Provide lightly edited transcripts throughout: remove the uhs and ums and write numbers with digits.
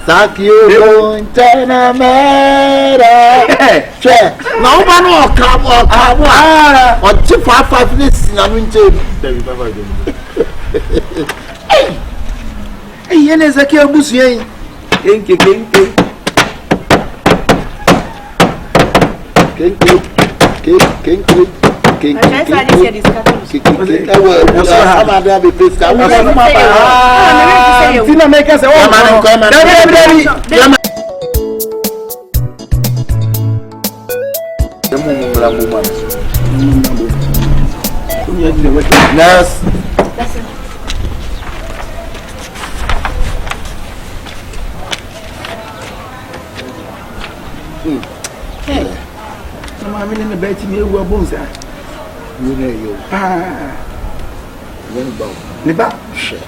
Sakio China Mera. Now, one more come on chip 5 minutes. I'm in hey, Yen Sakio Bussier. King. I'm in the bed to me, we're bones. You know you.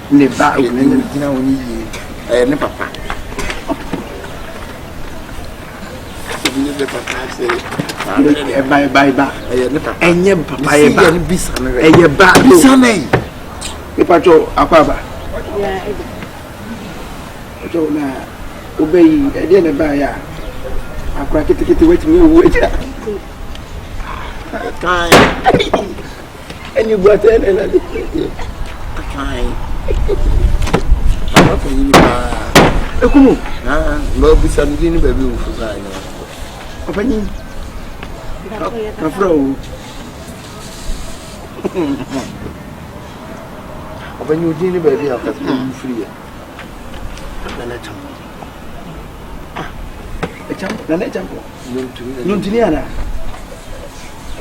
Never, papa. Bye. And you, papa, and you back. The patrol, Aquaba. Obey, I didn't buy ya. I crack it to wait me. And you brought in and I did it. Come on, no, be something baby for sign. Opening a fro. Open your dinner baby after free. A champ, the net jump. Nuntiniana.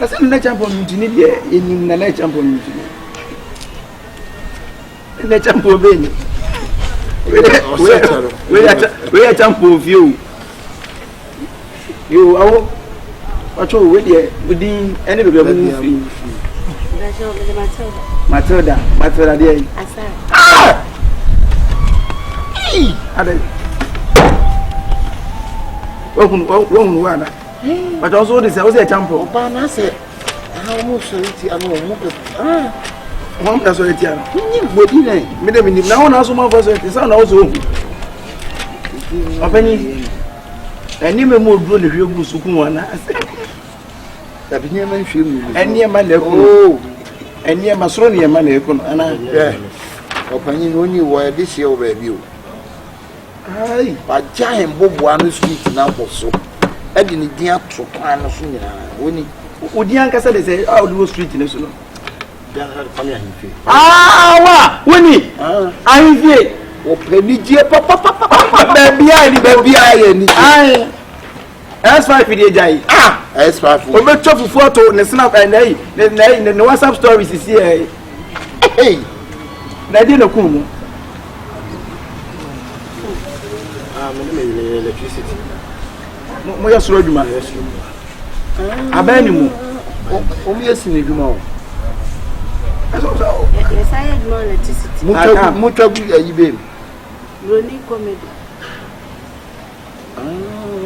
I said, let jump on Nuntinia in the net jump on Nuntinia. Let jump on Benny. We are jump of you. You are what you within any of your movie. Matilda, dear. Ah! Open one. But also, this was a champion. I said, how much solidity I know. One that's what it is. But in now, also my person is also. Opening. I never moved to the real Busukuana. That near my film, and near my level, and near Masronia Manecon, and I opening only where this year review. Aye, but giant Bob one street now also. I didn't dare to plan a sooner. Would the uncle say, I'll do a street in the saloon? Ah, Winnie, I'm here. Oh, baby, papa, baby, I as 5 for the day. Ah, as 5 for the top photo and the snap and the WhatsApp stories is here. Hey, they didn't come. Electricity. Moya soro djuma abani mu o mi esini djuma o yes I had more electricity mutabu ayibe Brony comedy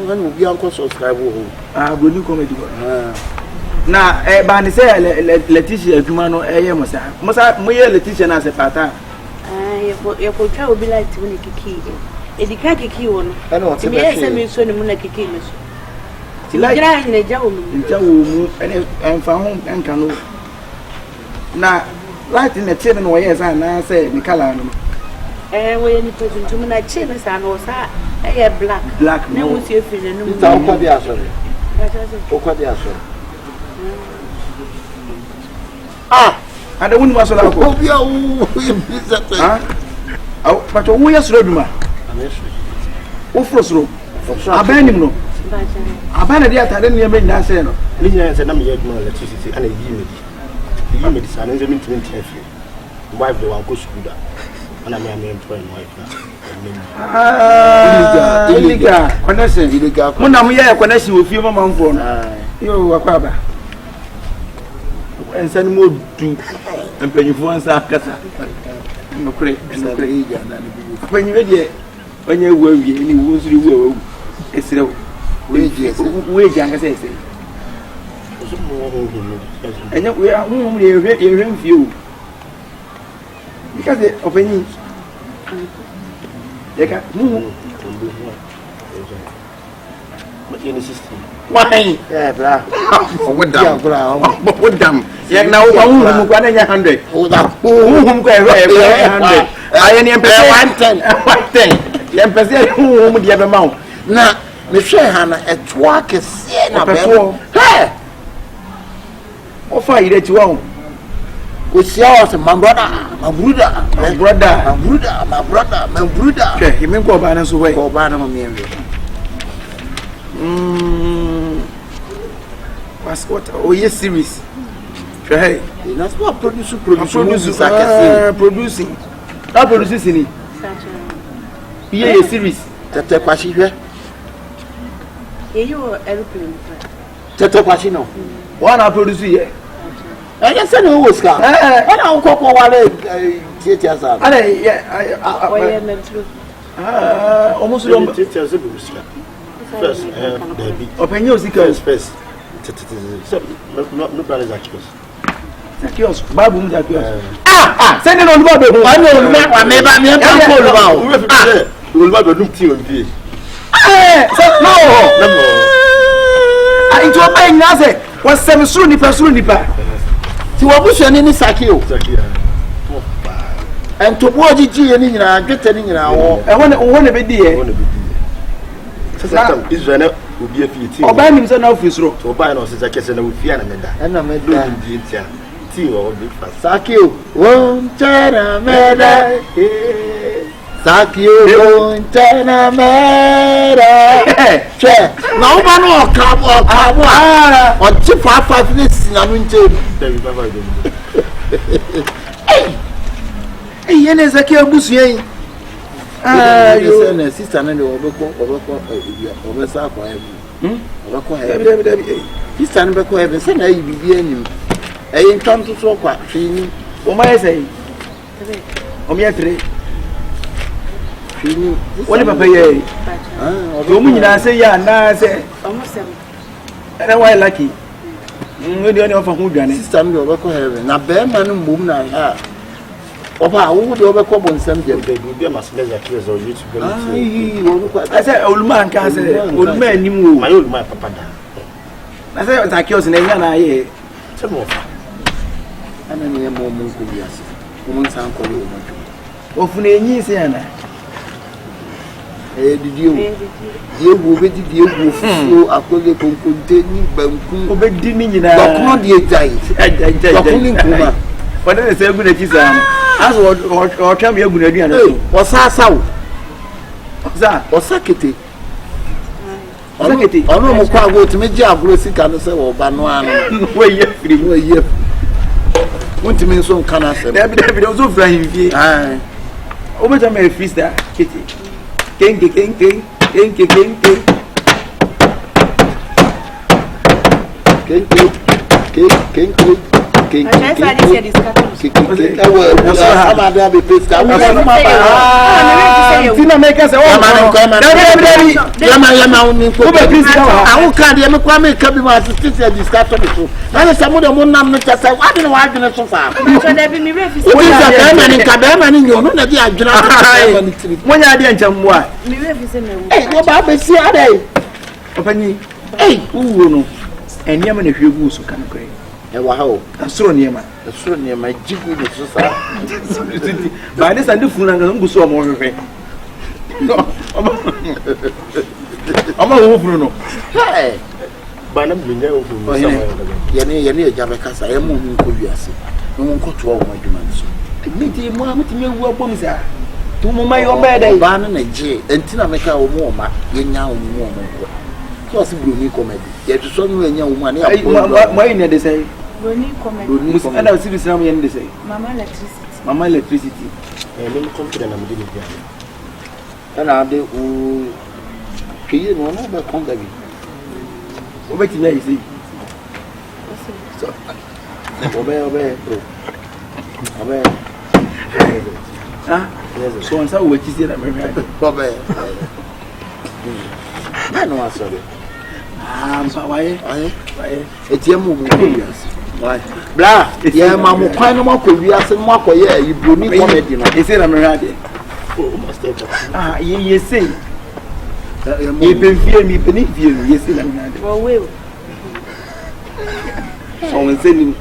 when we be subscribe o Brony comedy na ba ni say Letitia djuma no musa moye Letitia na se pata ye ko twa obi like to ni kiki edika kiki wono me ese me so ni mu na kiki me so ti la gira ni jawo mu en fa ho en kanu na light na tie no ye sa na say ni kala no we ni to tuntum na tie no sa no sa e black na mu tie fi no mu ta ko bi aso o ko bi aso ada wonu maso la ko bi awu bizate au pato wo yesro duma o frosro abanim no abana dia tade ne me nya se no ni nya se na me ye duma electricity ana yi me sa na nze mi ntimi ntefi wife do wan go school da ana me employ my wife na illegal connection mo na mo ye connection ofie mama mfo no yo akwaba ensan mo du empanyifo ansa kasa no kure ija na ne bi panyiwe de onye wu awie ni wu nsuri wu awu esire weji anga se ese enya we ahun ye hwe mfie o because opanyi yeka mu But in the system. Why? Yeah, bra. What damn? What damn? Yeah, now I'm going to 100. Oh, that. Whom go 100. I am 110. 110. Yeah, person whom the other mount. Now, Michelle Hannah, a twack is saying a before. Hey! What fire that you want? We see us, my brother, my brother, My brother. my brother, my brother, my brother. Okay, you mean go by us away. Go back on me. What? Oh, yes, series. Hey, That's what producing. producing. Not producing it. Yeah, series. Tete Kwashi here. You are aeroplane. Tete Kwashi no. One I produce here. I just said who was car. I don't go for one theater. Almost First, opinion seekers first. No brothers actually. Kios, Babu, send it on board. I know that never me We'll have a new team on V. No, into a bang, Nazi was some soon if I soon depart. To a bush and any Sakio. And to watch it, and get telling you, I want to be dear. Israel will be a few. Or buy him some office road. Or buy us as a case and we fear and I made that. tea or big fast. Sakio, won't China meda. Sakio, won't China meda. No man will come or 5 minutes in a winter. Hey, yen is a kill bush. You sister and over Sister and Beko have sent a BBN. I ain't come to talk what she I say, Omiatre. What if I pay? Woman, I say, yeah, now I say, Almost and I'm quite lucky. We don't know for who done it. sister and Beko have now bear man and woman I have. Opa, who would overcome on some day? They will be a mass leisure case or YouTube. I said, old man can't say, old man, you move. My old man, Papa. I said, I kill in a year. Some more. And then more could be as woman's uncle. Of Nany, Siena. Did you will be the deal with you? I could continue, but Obey Dimmy, not the giant. What did I say? Good at his arm. As what tell me a good idea. What's our sound? That Or Sakiti? Sakiti. I know quite go to make your grossing can say, or Banuan. Where you free? Where you want to mean some can I say? There be also flying. Aye. Over to my feast there, Kitty. King. Wow, Astronomer. my jiggy is By this, I do fool and don't go so more. No, I'm a woman. Hey, But I'm being there for Yanni Jabacas, I am moving Kobiasi. No one could throw my demands. Meet him, what you will bombs are. To my own bed, Ban and a J, and Tina make our warmer, Yenya woman. Plus, Bruni comedy. Yet to some young woman, why did they say? And I'll see the same end they say. Mamma electricity. I'm confident I'm doing it. And are they who pay no more contact? What did I say? Obey. So and so, what is it? Obey. I know I saw it. It's your movie. Blah, yeah, Mamma, quite no more could be as a mock, yeah, you bruni comedy. Is it a mirage? Oh, must take Ah, ye say. Fie mi pe ni fie no yesi na na de. Oh we. So when say ni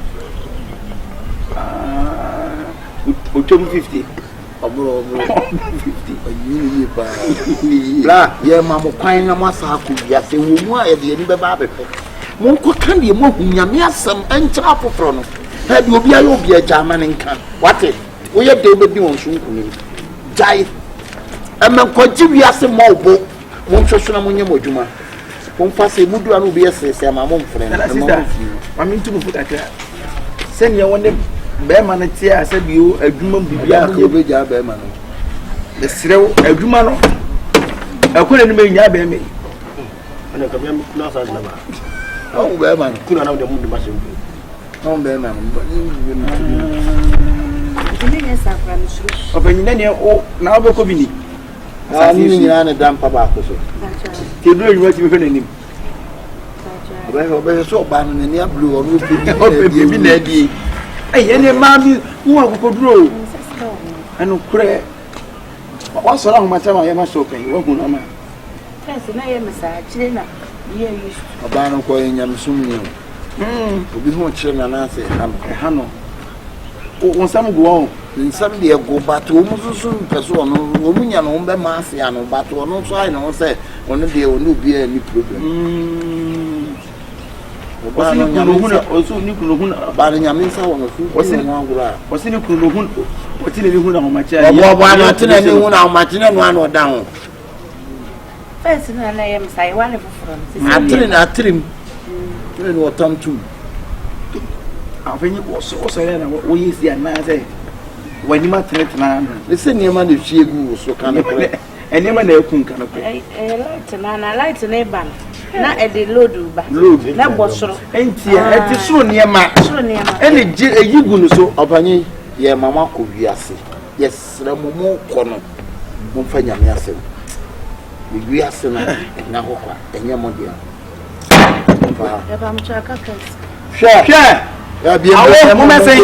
Otom 50. Obro 50. Oyini pa. La ye ma mo kwan na masa ku bia se wo mu a ye de ni be ba be. Mo ko kan de mo hunyame asam entra foforo no. Ha de obi ayo obi aja ma ne nkan. Wate. Wo ye de be bi won so nkuni. Jai. Amen ko ji wi ase mo obo. Mo hwoso na mo nyem odwuma. Mo fa se mudu anu bi ese ma mo mfre na mo. Ma mi ntu mo futa kra. Se ne won be ma na tie ase bi o adwuma bibia ko be ja be ma no. Le serew adwuma no. Akona ni me nya be me. Ana ka me na sa na ba. Oh be ma no. Kuna na de mu de ba se ndu. Oh be ma no. Ni ne sa fra no suru. Opanyin ne o na obeko bi ni. Ah ni ni na dam pa ba ko so. Ke do enwa ti be fe nanim. Obe so ba no ni ablu o no bi na di. Ene ma bi wo akokoduro. Anu kure. Wa so la ho ma chama ye ma so kan wo hu na ma. Yes, na ye masa chire na ye yi. Oba no ko nyam sum ni. Obi ho chire na na se Ha no. O sam go on. Nsam de go bato mu susu peso no o mu nya no be ma ase ano bato no so ai no se ono de onu bi any problem. Oba no nya no huna o so ni kuno huna ba no nya me nsa wo no fu o se no agura o se ni kuno huna o ti ni huna o ma cha ya oba no ti na ni huna o ma ti na no ano da ho First na na ye masa ye wane foforo. Atrim ni no tam tu afenyi o so ya na o yesi ana say wani ma tretna na le se niema na hwie gu so kan ko eni ma na ekun kan ko light na ban na e de load ba na bosoro enti eti soro niema eni je eyigu no so opanyi ye mama ko wiase yes na momo ko no mo fa nyame asem wiase na ho kwa enye mo dia ya ba mchaka kaka hwe ya bien mo me say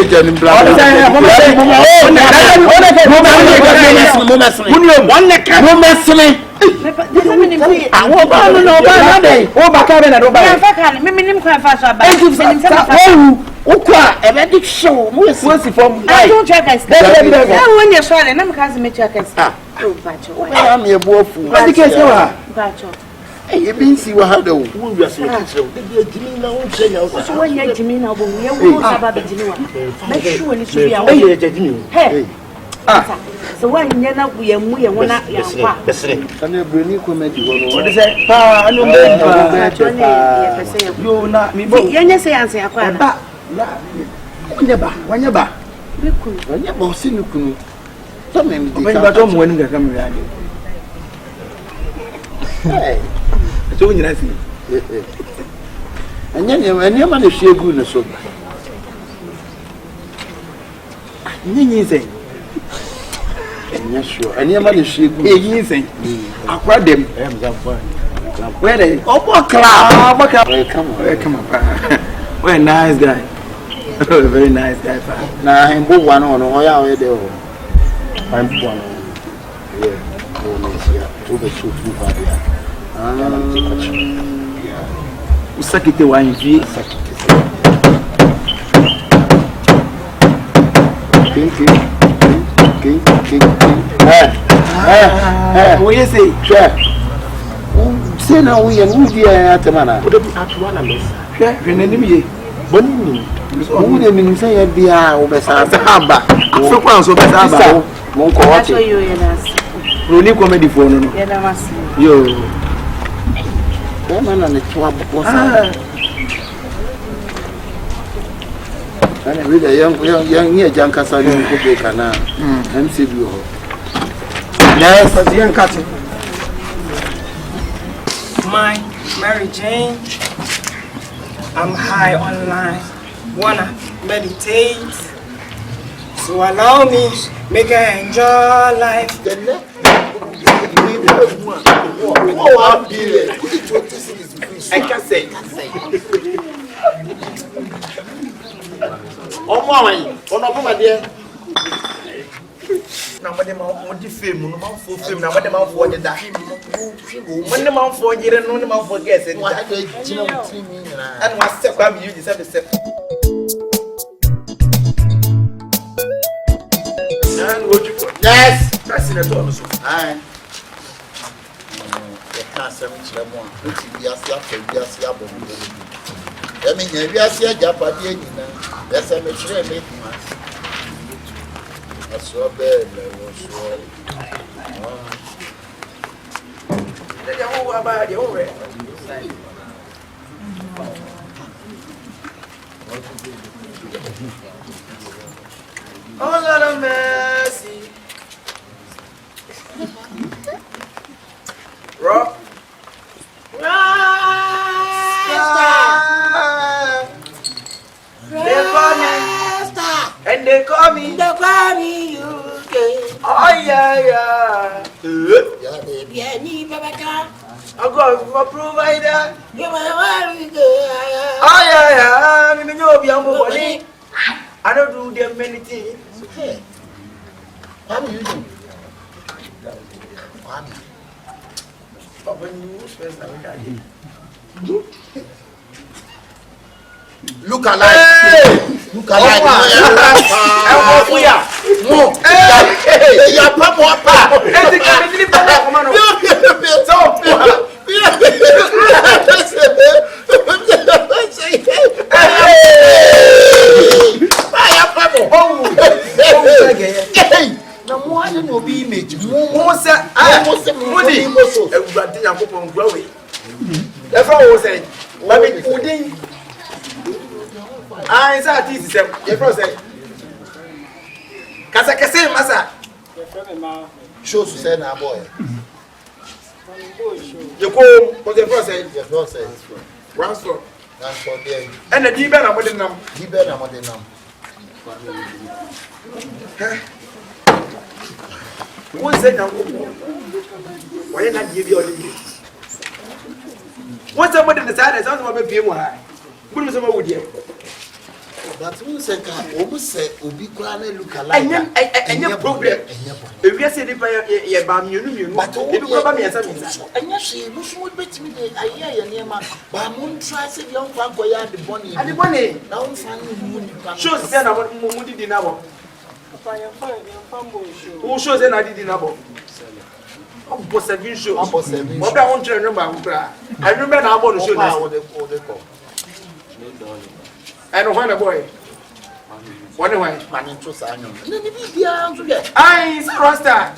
e bin si wa hada wo wi ase kitchen de jimi na wo chenya wo so wa nya jimi na bo ye wo saba be jimi wa na sure ni so bia wo ye jimi he so wa nya na bu ye mu ye wona ya kwa besere kana broni comedy wo no o de say pa anu be yo na mi bo ye nya say anse akwa na ba wanya ba be kun wanya ba si ni kunu to me o ba to mo wani ga kam ya de so nyina si anya ma na hwie gu no so nyinyi sei anya sure anya ma na hwie gu yin sei akwa dem where they obokra come on we're nice guy very nice guy fa na hembo one no ya we de o I'm one yeah no sia to be so too bad ya usakite wa nvi we say sure say na we and we dia atamana o de atu na mesa hwe na nim ye bonni wo de nim say ya bia wo be sa aba so kwa so be sa aba mo ko wa so yo ye na si roni comedy for no ye na masi yo na ne twa bossa ana we de yang ye janka sa ni ko be kana MCB ho yes yan kat My Mary Jane, I'm high online, wanna meditate, so allow me, make I enjoy life. I can say na mo de ma mo di fame no ma fo fame na mo de ma fo de da When the man for you and no man for guessing, what I did, and was step up you deserve step. Yes, that's in a total. I can't say much more. We are still I mean, we are still Japan. That's a mature make I saw bad. About the over. Oh, Lord of mercy. Rock. They call me UK. Oh, yeah. I got a provider. Oh, yeah. I know young boy. I don't do them many things. How do you do? Look alike. Look alike. I said, this is a process. Casacase, Massa. Shows to send our boy. You go for the process, the process. Transfer. And the Giben of the number. Giben of the number. One said, why not give you a limit? What's somebody in the side as I'm a few more high? What was about you? But who said, almost said, Ubi Grana look alike. And your problem. If you said if I am you, but you go me as a means. And yes, she would bet me a year near my Bamun tries a young fan for the bonny. And the bonny now found shows then I want Moody dinner. Who shows then I did dinner? Oh, boss, I didn't show. What I want to remember, I remember now about the show. I don't want a boy. One way, man, into Sanyo. I is a roster.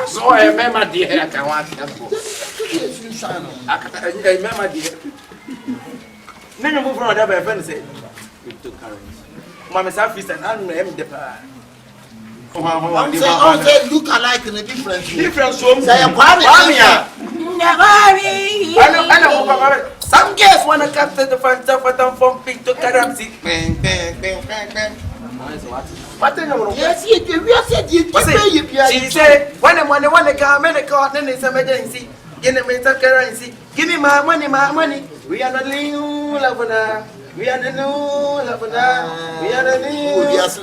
So I remember, dear, I can want I remember, dear. Then you move on, I have a say. Mamma's office and I'm the power. Oh, look alike in a different room. Say, I know. Some guests want to capture the fun stuff from pink to currency. Yes, she said, when I want to come in a court, then it's emergency. Give me some currency. Give me my money. We are the new Lavana. We are the new Lavana. We are the new. We are the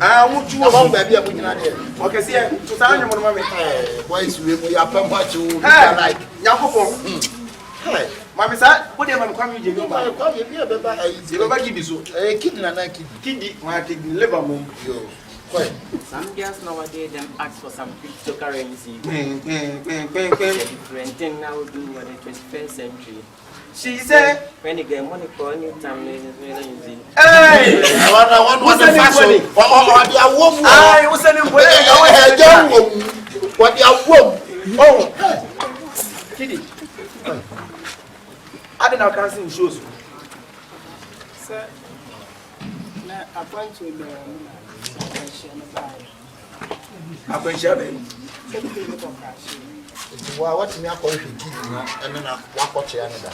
I want you about baby. Okay, see, to tell you, my boys, we are from what you like. Yakupo. Mamma said, what am I coming to do? I give you so a kid and I kid, my kid, liver moon. Some girls nowadays them ask for some cryptocurrency. Different thing now do in the 21st century. She said, when you get money for any time, it's very easy. Hey! I want the fashion. I was sending what you oh, Kitty. I didn't have dancing shows. Sir, I point to the I point to the what me I call you and then I walk chair another.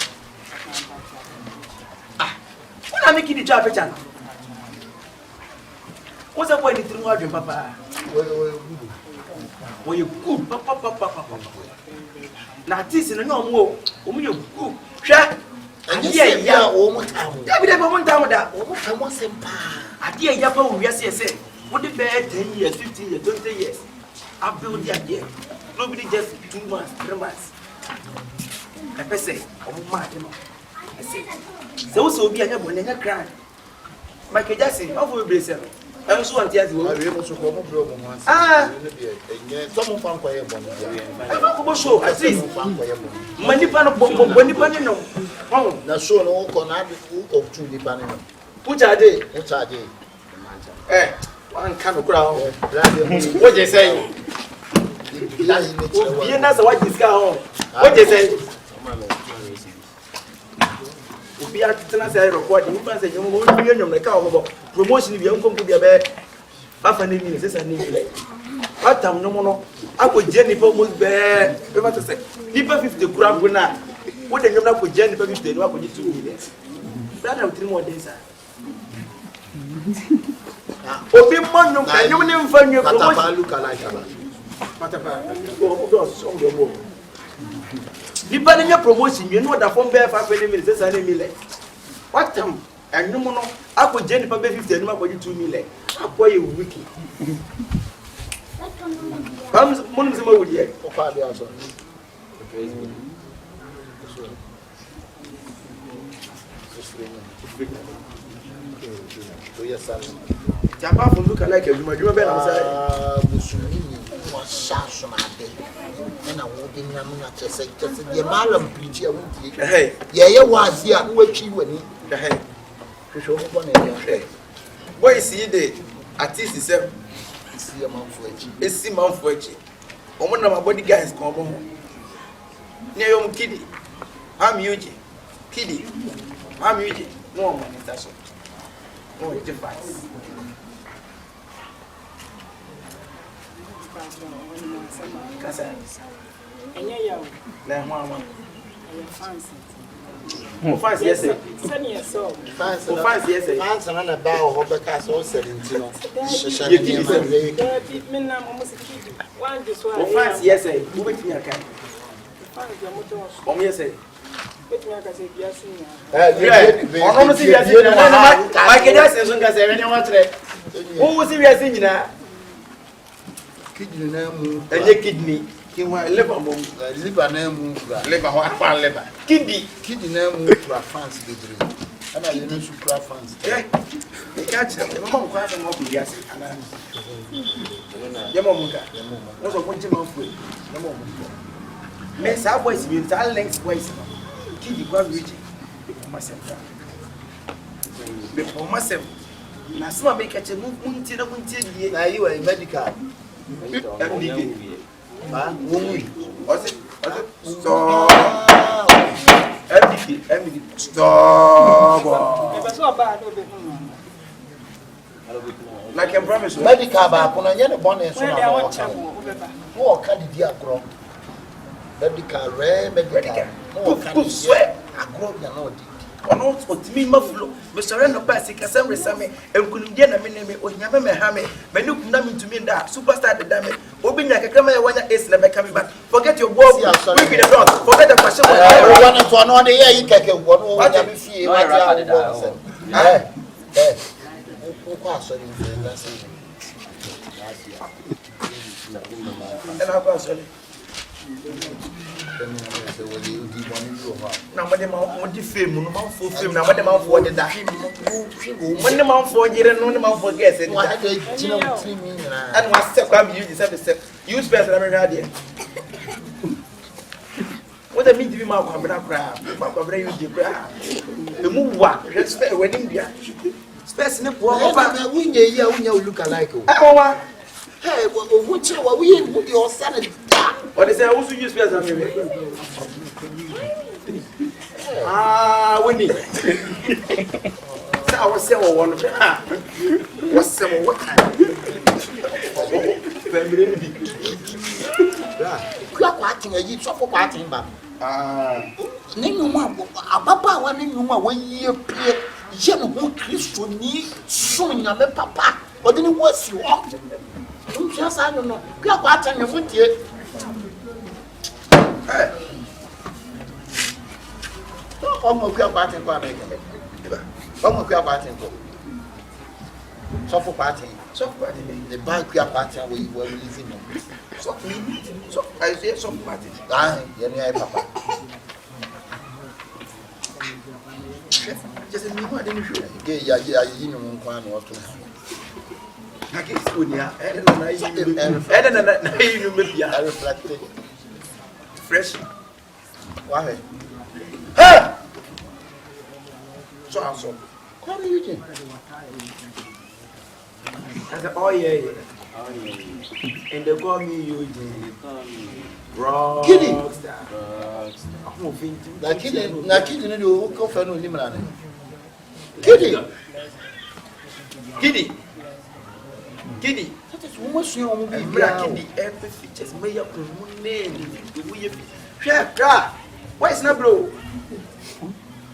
Ah, when I make the job, what's up when you threw out your papa? Well, you good, papa. Now, this is no more. You good. And yeah, almost time. I want some I dear Yapa, yes, what the bad 10 years, 15 years, 20 years. I build the idea. nobody just 2 months, 3 months. I say, oh my, I say, so be a young one in a cry. Michael Jackson, over Brazil. I also want to ask you, I able to come over once. Someone found for a bomb. Show, at least. Manipano, when you pan no. Oh, now so no con of 2 depending. Which are they? Which are they? Eh, one kind of crowd. What you say? You're not what this guy on. What you say? If you are to say recording, you must say you won't be on the cow promotion if you don't come to the bed. Half an evening is a new day. What time no more? I could Jennifer was bad. You must say, people 50 gram good night. What are you not with Jennifer 50? What would you 2 minutes? That have 3 more days. Obi man no can you name for your promotion look alike. Depending your promotion, you know that from bare 5 minutes and a million. What time? And no more. I could Jennifer 50 and for you 2 million. I boy you wiki. I'm one of the year. Japa for look like you might remember Mussolini was shot on a day. And I won't be to say, the Malam preacher won't take. Hey, yeah, was here, what you went in the head. What is he there? At least it's a month for it. It's a month for it. One of my body guys come home. Near your kiddie. I'm Eugene. Kiddie. I'm Eugene. No money, that's all. No difference. And yeah, fancy, yes, sir. Fancy, yes, sir. Fancy, and a bow of the castle 17. Fancy, yes, sir. Who makes me a cat? Oh, yes, sir. Who was serious in that? Kidney. He was liver name, liver. Kidney name to a fancy bedroom. And I didn't super fancy. The catch them. Mom cries and walk with yes. Yamomuka. What's a winter of food? Miss our voice means our length ways. Kidney was reaching myself. Before myself. Now, some make a move until the winter. Now you are medical. Was it? Stop. Stop. Like I promise you. Medical back on a bonnet. What can you do? Medical, rare medical. Who sweat? I grow your Lord. On all to me, Muffalo, Mr. Reno Passic, as every summer, and couldn't get a minute or Yamame Hammy, but look nothing to me that superstar the damage. Open like a camera when is never coming back. Forget your work, maybe the dog, forget the question. I want to another year, you can get one over the fee. And I've got now, what the mouth film, no mouth for film, now what the mouth for the when the mouth for you don't know the mouth for guess it. And what's the crime you deserve to say? Use best idea. What I mean to be my crab, my crab, you crab. The move what? Respect wedding beer. Special when you look alike. Hey, what are we in with your sanity? What is I also use as a Winnie. I was saying one of what's some what time? You are watching a year of parting, but name one, a papa, one in one year play, General Christian need soon, your papa, or didn't was you walked. Just I don't know. You are watching your foot yet. Almost quite batting for me. Almost quite batting for so for party. So the bank we are partying we were releasing them. So I say some party. Ah, yeah, papa. Just a new one, didn't you? Yeah, you know, one or two. I guess when you are, I reflected. Fresh. Why? Hey! So. Come Eugene. I said, oh yeah. And they call me Eugene. Rockstar. Kidding, you go for no limit. Kidding. That is almost your own Kiddie, every features may up name. Share, why is not bro?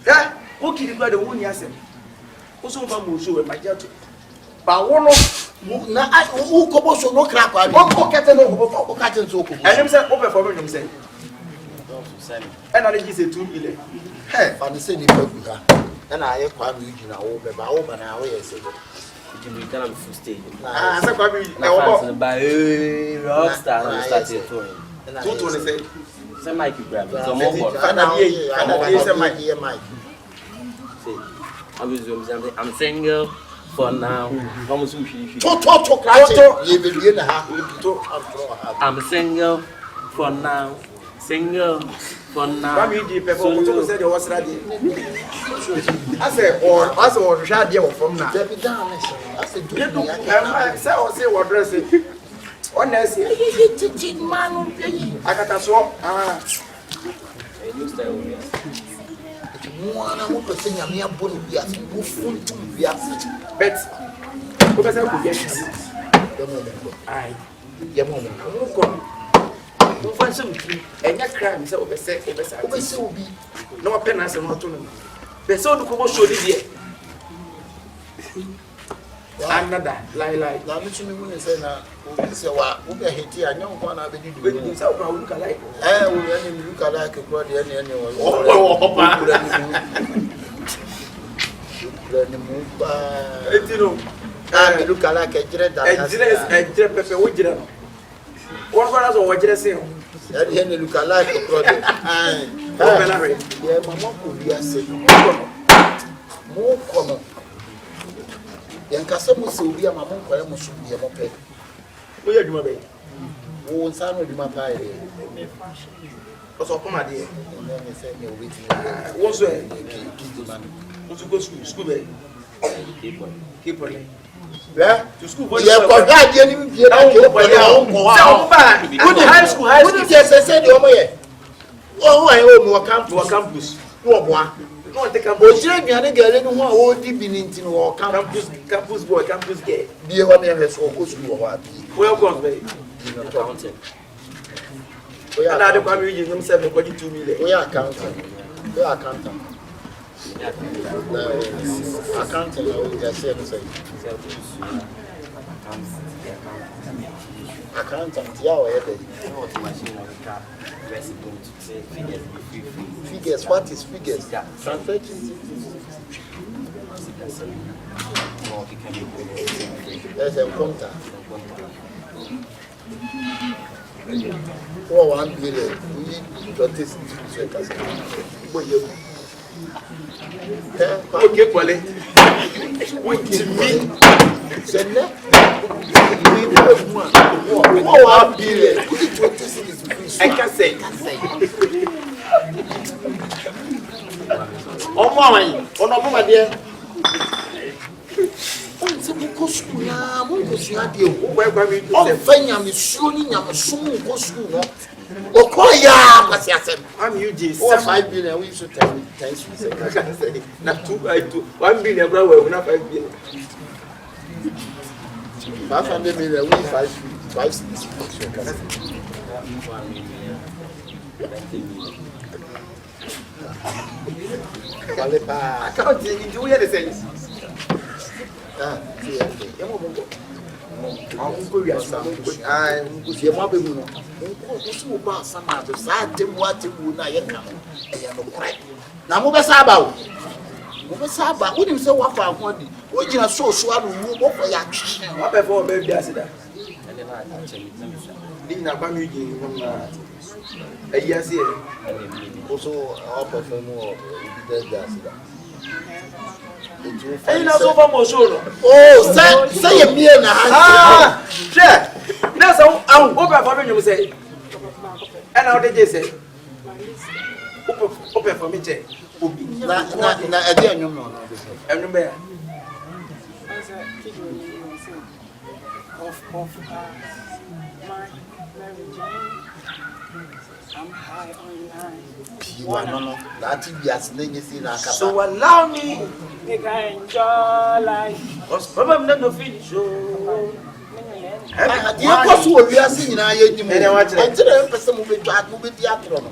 Yeah, okay, you got the one yourself. Also, I'm sure my judge. But one of who come so no crap. I won't get no catching so. And I'm saying, open for himself. And I didn't say 2 million. Hey, for the same people, and I have Kwame Eugene over by over an hour. You can become full stage. Ah, so Kwame, by Rockstar started touring. 226. Some Mikey grab it. Some more. I'm single for now. I'm single for now. Single for now. I said, or shall deal from now. I said, say what dress it. Honestly, I got a swap. One of the things I'm here, but who does that get? Aye, your moment. Who finds some and your crime is over say, no penance and not to know. The son who was showing here. Another lie. Now, which you wouldn't say now, say, what, who can hit you? I know one of the With South look alike. I will look alike a body and I look like a dread. What was what you say? And look alike a body. Yeah, Mamma could be a second. More common. Yankasemu se obi ama mon kware mo so bi e mo pe. Wo ya dwuma be. Wo nsa no dwuma pa e. O so koma de. Me say me obi ti. Wo so e man. Wo so go school be. Keep on. Yeah, to school boy. Yeah, ko ga je ni bi e na ke ko wa. So ba. Good high school. Wo ti say de o mo ye. O wa e o mo campus. Wo boa. No take a Ojire biane gele no ho a o di bi ni ntin wo campus boy, campus girl. Bi e ho me he so ko school wo abi. Where go be? Accountant. We are na de kwa mi yin 7.2 million. We are accountant. We are accountant. Accountant we just say accountant ya o e be. Figures, what is figures? Translate there's a counter. Oh, 1 million. We need to test it. Okay, Kwale. What to me? Send we have 1 billion. I can say. Oh my, oh no, my dear. On se mo school na mo ko su ade o. Where go we? On fa nyame suo ni nyame so mo ko school no. O ko ya kwasi asem. I'm UG. 5 billion we used to 10 I can say. Na 1 billion bro we na 5 billion. 500 million we 5 Vale pa. Accounting into where the sense. Na mo be saba o. Mo be saba, wo nim se wa fa akon di. Wo gina so so anu wo for ya. What before baby asida. Nina Kwame Ahenfie. Yes, also our perform or did that. Hey, na so far mo show. Oh, say a mere na Ah, sure. Na so am open for me say. And how did you say? Open for me say. Obi. na ade anyom no. Enum be. Of my Mary Jane. I'm high online. So allow me. Make I enjoy life. Cause problem no finish. You go to we are seeing na ye nim. Until person mo be twa mo be dia tro no.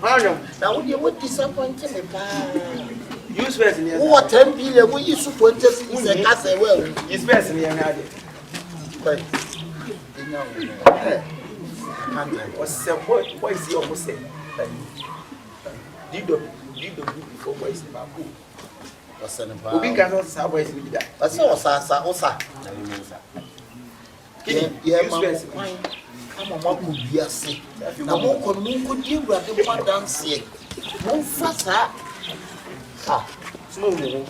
Na wo dey what disappoint me pa. Use first ni. Wo 10 billion wo yisu 20 se ka say well. Use first ni na ade. Kai. What's what is your say? Did before boys back. Obi can not say boys with that. Asa osa. Yeah, man. Ama mako biase. Na mo ko mo di urade mo dance. Mo fasa. Ah, Small mo.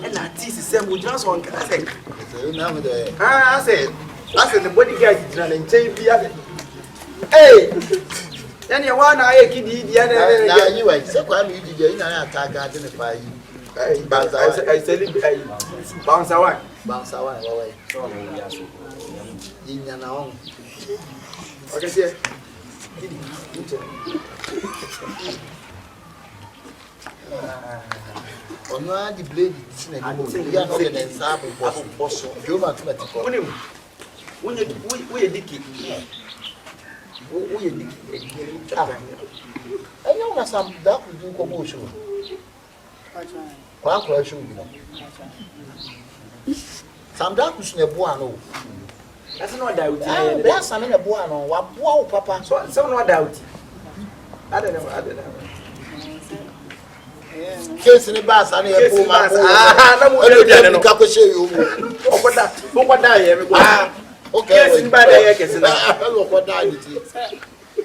And that is the same with just one can say. na me de. I said the bodyguard is running chain beer. Hey! Then you want to kid the other. Na you wait. Say Kwame Ahenfie na attack garden fa yi. I said bounce away. Bounce away. Yinya na on. Okay, see. Ono a di blade tin na mo. Ya no de nsa abo boss. Joma to meti ko. We diki. We diki. Enyo na sam da ku du ko mo show. Kwa kwa show bi no. Sam da ku sune bo ano. That's not doubt. Be sam na bo ano wa bo wo papa. So no doubt. I don't know. Case ni bass ani e po ma. Na mo dey no ka ko share yo. Okoda ye me go. Okay. Case ni ba dey ye kese na. Okoda ni ti.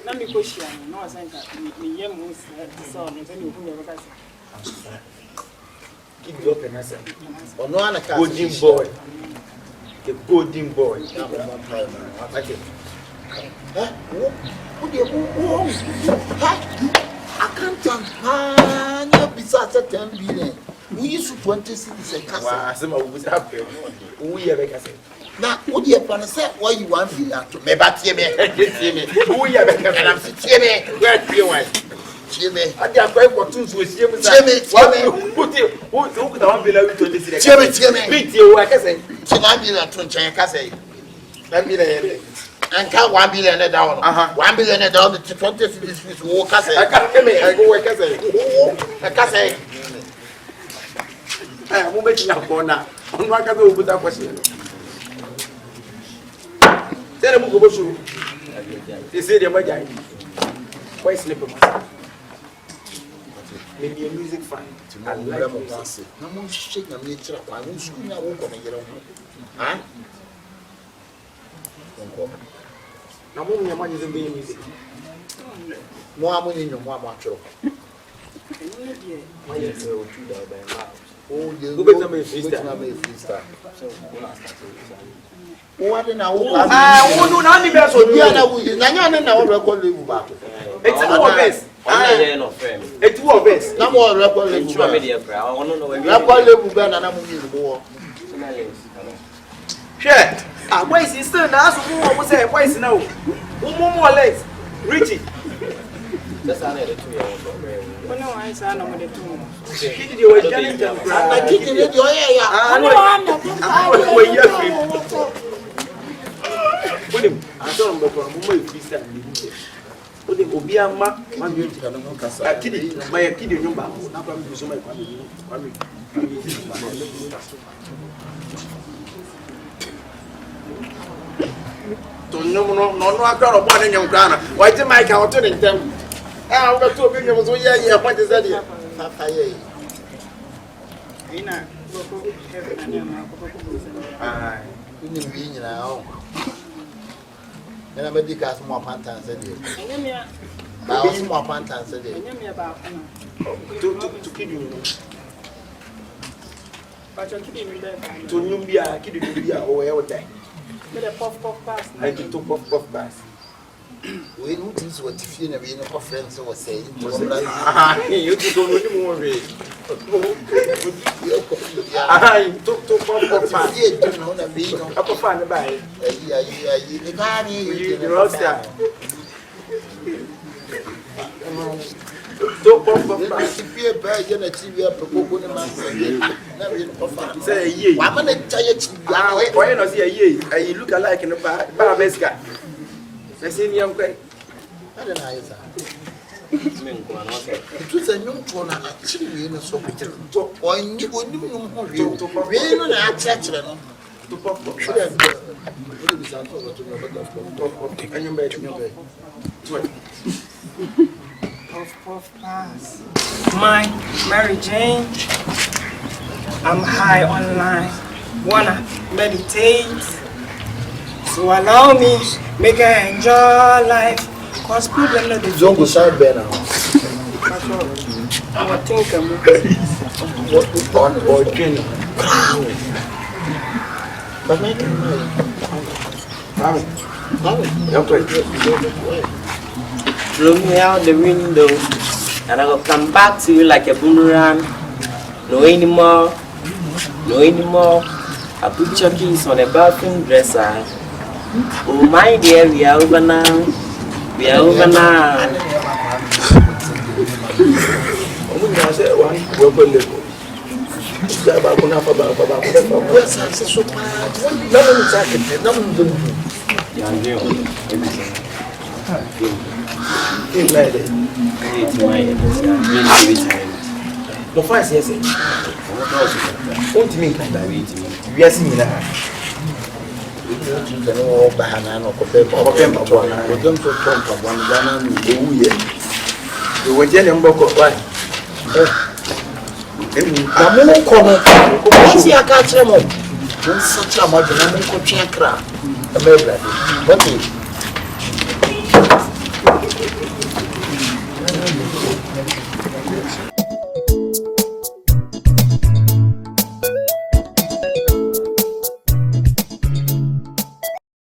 Na mi ko shia no wa sanka mi ye mu so no se ni okunye baka se. Keep your open answer. Ono ana ka. Golden boy. The golden boy. Okay. Who dey who? I can't find you besides 10 billion. We used to 20 cities and cast. Wow, some of us have to. We have a cassette. Now, what do you plan to say? Why you want me to me? But me. We have a cassette. And I'm saying, where you want? Jimmy, I can't find what to do with Jimmy. Who could have been able to listen? Jimmy, beat you, like I say. Jimmy, to change, I say. Let me and count $1 billion down. $1 billion down to 20 cities with walk. I can't give me. I go work. I say. I'm making a corner. I'm not going to put that question. Tell them go show. They say they're my guy. Why sleep? Maybe a music fan. I like music. No more shake a nature. I won't scream. I won't come and get on. Huh? Now, when your money is in the music, more money in your mama. why you say what you do by now? Oh, you Go back to my freestyle. What in our who do not be best for you? Nanya record live back. It's two of us. It's two of us. No more record live. Record live better than I'm moving more. Share. Why is he still now? Who was saying, why is now? More or less. Richie. That's another 2 years. No, I saw no more than 2 months. Kid, you were telling them. I'm kicking it your hair. I'm don't know freestyle. Put him Obiama, my beauty. I kid my kid in your mouth. Now I'm using my family. No, I got a one in your grana. Why did my count in them? I'll go to a big was yeah, what is that? Ina go heaven and You now. And I made the cast more pantas a day. I was more pantas a day. To keep you. But you're keeping me there. To Numbia, Kidubia, or where would die? With a puff pass. I did to puff pass. We notice what if you never know friends were saying. You don't know more. I took to puff pass. You don't know that being up a fan by. Don't pop up. Be a bag and a TV up a cocoa and a say, ye, I'm going to tell you, why not see a ye? I look alike in a bar, Besca. I see young guy. I don't know. It was a young one, actually, in a socket, or you would to rain on our church to pop up. Should have and you made your bed. Puff pass. My Mary Jane. I'm high online. Wanna meditate. So allow me, make I enjoy life. Cause people know the Zongo side bear now. I think I'm what we want or drink. But make it Throw me out the window, and I will come back to you like a boomerang. No anymore. I put your keys on a bathroom dresser. Oh my dear, we are over now. No faz yes. Onde me encanta we are seeing that. We know bahana no kope bona. We don't so trump one Ghana ewu ye. We were telling Mboko why. Na mo ko no. Ko si aka kire mo. Don sa kira mo na mo ko twa kra. Amebra. What